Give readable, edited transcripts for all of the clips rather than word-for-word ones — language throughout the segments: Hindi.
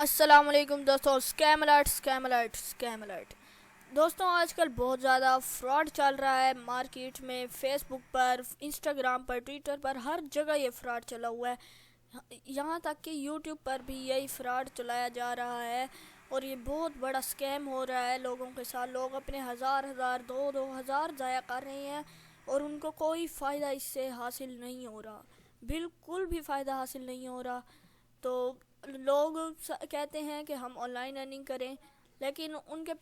अस्सलाम वालेकुम दोस्तों। Scam alert. दोस्तों, आजकल बहुत ज़्यादा फ्रॉड चल रहा है मार्केट में। फेसबुक पर, इंस्टाग्राम पर, ट्विटर पर, हर जगह ये फ्रॉड चला हुआ है। यहाँ तक कि यूट्यूब पर भी यही फ्रॉड चलाया जा रहा है और ये बहुत बड़ा स्कैम हो रहा है लोगों के साथ। लोग अपने हज़ार हज़ार दो हज़ार ज़ाया कर रहे हैं और उनको कोई फ़ायदा इससे हासिल नहीं हो रहा, बिल्कुल भी फ़ायदा हासिल नहीं हो रहा। तो लोग कहते हैं कि हम ऑनलाइन अर्निंग करें, लेकिन उनके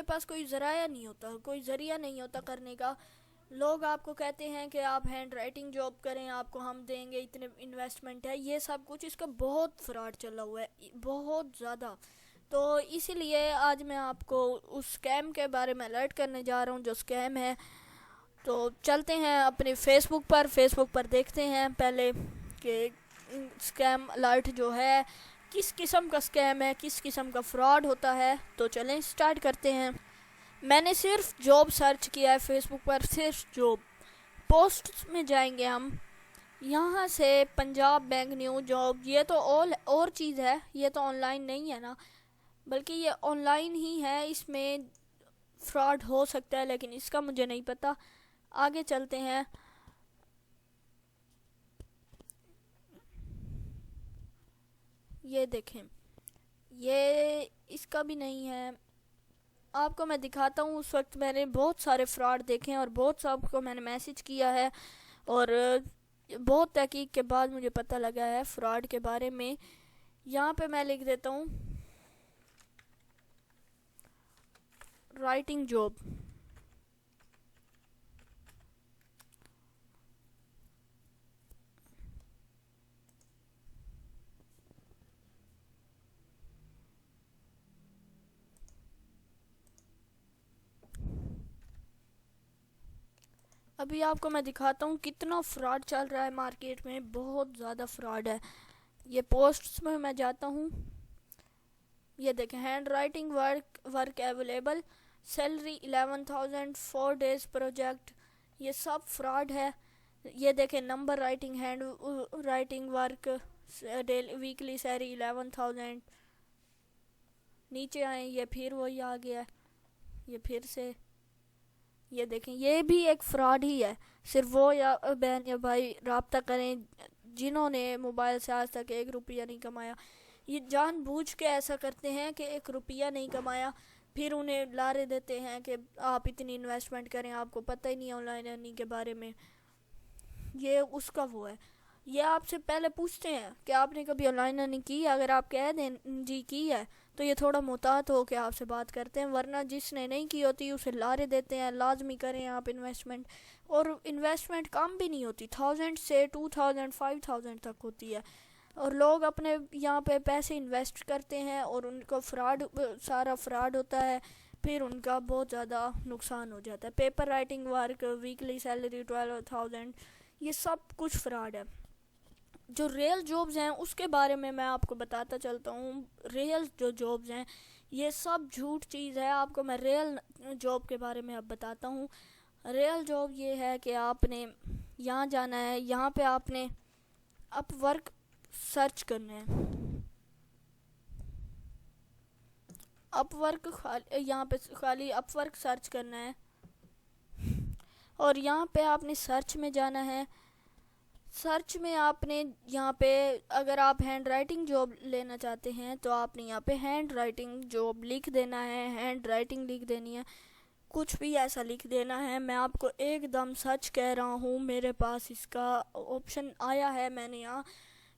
पास कोई ज़राया नहीं होता, कोई ज़रिया नहीं होता करने का। लोग आपको कहते हैं कि आप हैंड राइटिंग जॉब करें, आपको हम देंगे, इतने इन्वेस्टमेंट है, ये सब कुछ। इसका बहुत फ्रॉड चला हुआ है, बहुत ज़्यादा। तो इसीलिए आज मैं आपको उस स्कैम के बारे में अलर्ट करने जा रहा हूँ जो स्कैम है। तो चलते हैं अपने फेसबुक पर देखते हैं पहले कि स्कैम अलर्ट जो है किस किस्म का स्कैम है, किस किस्म का फ्रॉड होता है। तो चलें स्टार्ट करते हैं। मैंने सिर्फ जॉब सर्च किया है फेसबुक पर, सिर्फ जॉब। पोस्ट में जाएंगे हम, यहाँ से पंजाब बैंक न्यू जॉब। ये तो और चीज़ है, ये तो ऑनलाइन नहीं है ना, बल्कि ये ऑनलाइन ही है। इसमें फ्रॉड हो सकता है लेकिन इसका मुझे नहीं पता। आगे चलते हैं। ये देखें, ये इसका भी नहीं है। आपको मैं दिखाता हूँ। उस वक्त मैंने बहुत सारे फ्रॉड देखे हैं और बहुत सबको मैंने मैसेज किया है और बहुत तहकीक के बाद मुझे पता लगा है फ्रॉड के बारे में। यहाँ पे मैं लिख देता हूँ राइटिंग जॉब। अभी आपको मैं दिखाता हूँ कितना फ्रॉड चल रहा है मार्केट में, बहुत ज़्यादा फ्रॉड है। ये पोस्ट्स में मैं जाता हूँ, ये देखें, hand writing work available, salary 11,000, 4 days project. ये सब फ्रॉड है। ये देखें, number writing, hand writing work, daily weekly salary 11,000। नीचे आए, ये फिर वही आ गया, ये फिर से। ये देखें, ये भी एक फ्रॉड ही है। सिर्फ वो या बहन या भाई रब्ता करें जिन्होंने मोबाइल से आज तक 1 रुपया नहीं कमाया। ये जानबूझ के ऐसा करते हैं कि 1 रुपया नहीं कमाया, फिर उन्हें लारे देते हैं कि आप इतनी इन्वेस्टमेंट करें, आपको पता ही नहीं ऑनलाइन अर्निंग के बारे में। ये उसका वो है। ये आपसे पहले पूछते हैं कि आपने कभी ऑनलाइन अर्निंग की है। अगर आप कह दें जी की है तो ये थोड़ा मुहतात हो के आपसे बात करते हैं, वरना जिसने नहीं की होती उसे लारे देते हैं लाजमी करें आप इन्वेस्टमेंट। और इन्वेस्टमेंट कम भी नहीं होती, 1000 से 2000 5000 तक होती है। और लोग अपने यहाँ पे पैसे इन्वेस्ट करते हैं और उनको सारा फ्रॉड होता है, फिर उनका बहुत ज़्यादा नुकसान हो जाता है। Paper writing work, weekly salary 12,000, ये सब कुछ फ्रॉड है। जो रियल जॉब्स हैं उसके बारे में मैं आपको बताता चलता हूँ। रियल जो जॉब्स हैं ये सब झूठ चीज़ है। आपको मैं रियल जॉब के बारे में अब बताता हूँ। रियल जॉब ये है कि आपने यहाँ जाना है, यहाँ पे आपने अपवर्क सर्च करना है। अपवर्क यहाँ पे खाली अपवर्क सर्च करना है और यहाँ पे आपने सर्च में जाना है। सर्च में आपने यहाँ पे, अगर आप हैंड राइटिंग जॉब लेना चाहते हैं तो आपने यहाँ पे हैंड राइटिंग जॉब लिख देना है, हैंड राइटिंग लिख देनी है, कुछ भी ऐसा लिख देना है। मैं आपको एकदम सच कह रहा हूँ, मेरे पास इसका ऑप्शन आया है। मैंने यहाँ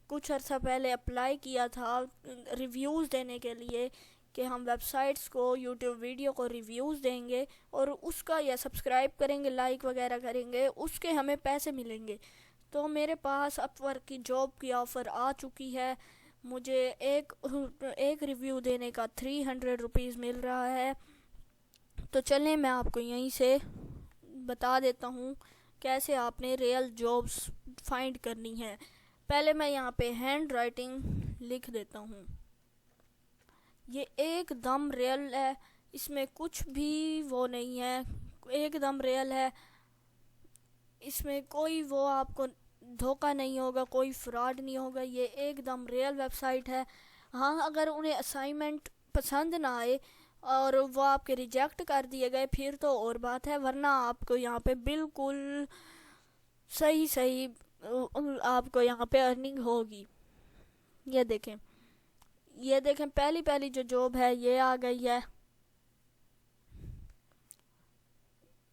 कुछ अर्सा पहले अप्लाई किया था रिव्यूज़ देने के लिए कि हम वेबसाइट्स को, यूट्यूब वीडियो को रिव्यूज़ देंगे और उसका या सब्सक्राइब करेंगे, लाइक वगैरह करेंगे, उसके हमें पैसे मिलेंगे। तो मेरे पास अपवर्क की जॉब की ऑफ़र आ चुकी है। मुझे एक रिव्यू देने का 300 रुपीज़ मिल रहा है। तो चलें मैं आपको यहीं से बता देता हूँ कैसे आपने रियल जॉब्स फाइंड करनी है। पहले मैं यहाँ पे हैंड राइटिंग लिख देता हूँ। ये एकदम रियल है, इसमें कुछ भी वो नहीं है, एकदम रियल है। इसमें कोई वो आपको धोखा नहीं होगा, कोई फ्रॉड नहीं होगा, ये एकदम रियल वेबसाइट है। हाँ, अगर उन्हें असाइनमेंट पसंद ना आए और वो आपके रिजेक्ट कर दिए गए फिर तो और बात है, वरना आपको यहाँ पे बिल्कुल सही सही आपको यहाँ पे अर्निंग होगी। ये देखें, ये देखें, पहली पहली जो जॉब है ये आ गई है।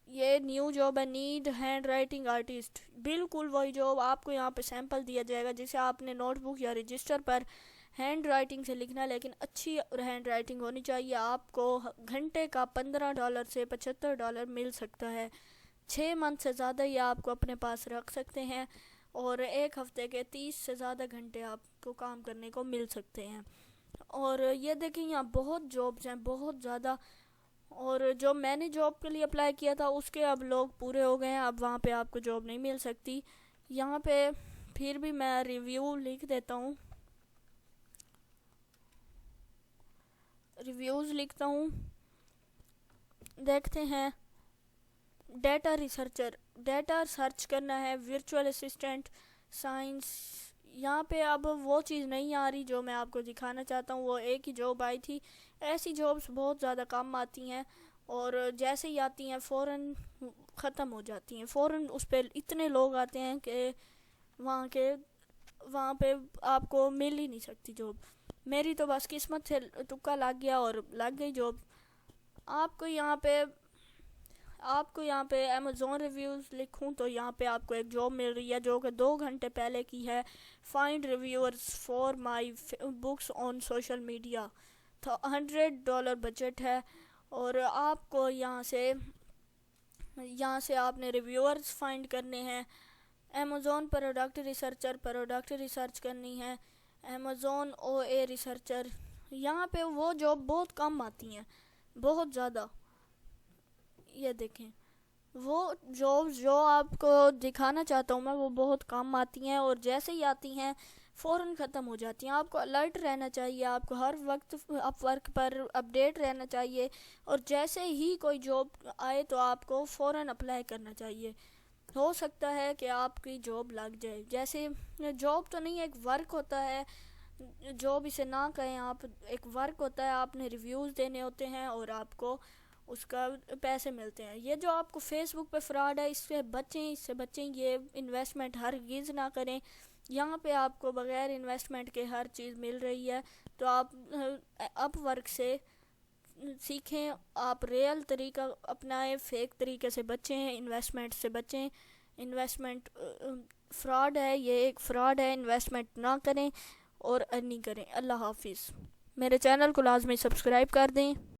ये न्यू जॉब है, नीड हैंड राइटिंग आर्टिस्ट। बिल्कुल वही जॉब, आपको यहाँ पे सैंपल दिया जाएगा जिसे आपने नोटबुक या रजिस्टर पर हैंड राइटिंग से लिखना, लेकिन अच्छी हैंड राइटिंग होनी चाहिए। आपको घंटे का $15 से $75 मिल सकता है। 6 मंथ से ज़्यादा ये आपको अपने पास रख सकते हैं और एक हफ्ते के 30 से ज़्यादा घंटे आपको काम करने को मिल सकते हैं। और ये देखें, यहाँ बहुत जॉब्स हैं, बहुत ज़्यादा। और जो मैंने जॉब के लिए अप्लाई किया था उसके अब लोग पूरे हो गए हैं, अब वहाँ पे आपको जॉब नहीं मिल सकती। यहाँ पे फिर भी मैं रिव्यू लिख देता हूँ, रिव्यूज़ लिखता हूँ। देखते हैं, डेटा रिसर्चर, डेटा सर्च करना है, वर्चुअल असिस्टेंट, साइंस। यहाँ पे अब वो चीज़ नहीं आ रही जो मैं आपको दिखाना चाहता हूँ, वो एक ही जॉब आई थी। ऐसी जॉब्स बहुत ज़्यादा कम आती हैं और जैसे ही आती हैं फ़ौरन ख़त्म हो जाती हैं। फ़ौरन उस पर इतने लोग आते हैं कि वहाँ पे आपको मिल ही नहीं सकती जॉब। मेरी तो बस किस्मत से तुक्का लग गया और लग गई जॉब। आपको यहाँ पे अमेज़ॉन रिव्यूज़ लिखूँ तो यहाँ पे आपको एक जॉब मिल रही है जो कि 2 घंटे पहले की है। Find reviewers for my books on social media. तो $100 बजट है और आपको यहाँ से आपने रिव्यूअर्स फाइंड करने हैं। अमेज़ॉन प्रोडक्ट रिसर्च करनी है। Amazon OA researcher. यहाँ पे वो जॉब बहुत कम आती हैं, बहुत ज़्यादा। ये देखें, वो जॉब्स जो आपको दिखाना चाहता हूँ मैं वो बहुत कम आती हैं और जैसे ही आती हैं फ़ौरन ख़त्म हो जाती हैं। आपको अलर्ट रहना चाहिए, आपको हर वक्त अपवर्क पर अपडेट रहना चाहिए और जैसे ही कोई जॉब आए तो आपको फ़ौरन अप्लाई करना चाहिए। हो सकता है कि आपकी जॉब लग जाए। जैसे जॉब तो नहीं, एक वर्क होता है, जॉब इसे ना कहें आप, एक वर्क होता है। आपने रिव्यूज़ देने होते हैं और आपको उसका पैसे मिलते हैं। ये जो आपको फेसबुक पे फ्रॉड है, इससे बचें, ये इन्वेस्टमेंट हरगिज़ ना करें। यहाँ पे आपको बगैर इन्वेस्टमेंट के हर चीज़ मिल रही है, तो आप अपवर्क से सीखें, आप रियल तरीका अपनाएं, फेक तरीके से बचें, इन्वेस्टमेंट से बचें। इन्वेस्टमेंट फ्रॉड है, ये एक फ्रॉड है। इन्वेस्टमेंट ना करें और अर्निंग करें। अल्लाह हाफिज़। मेरे चैनल को लाजमी सब्सक्राइब कर दें।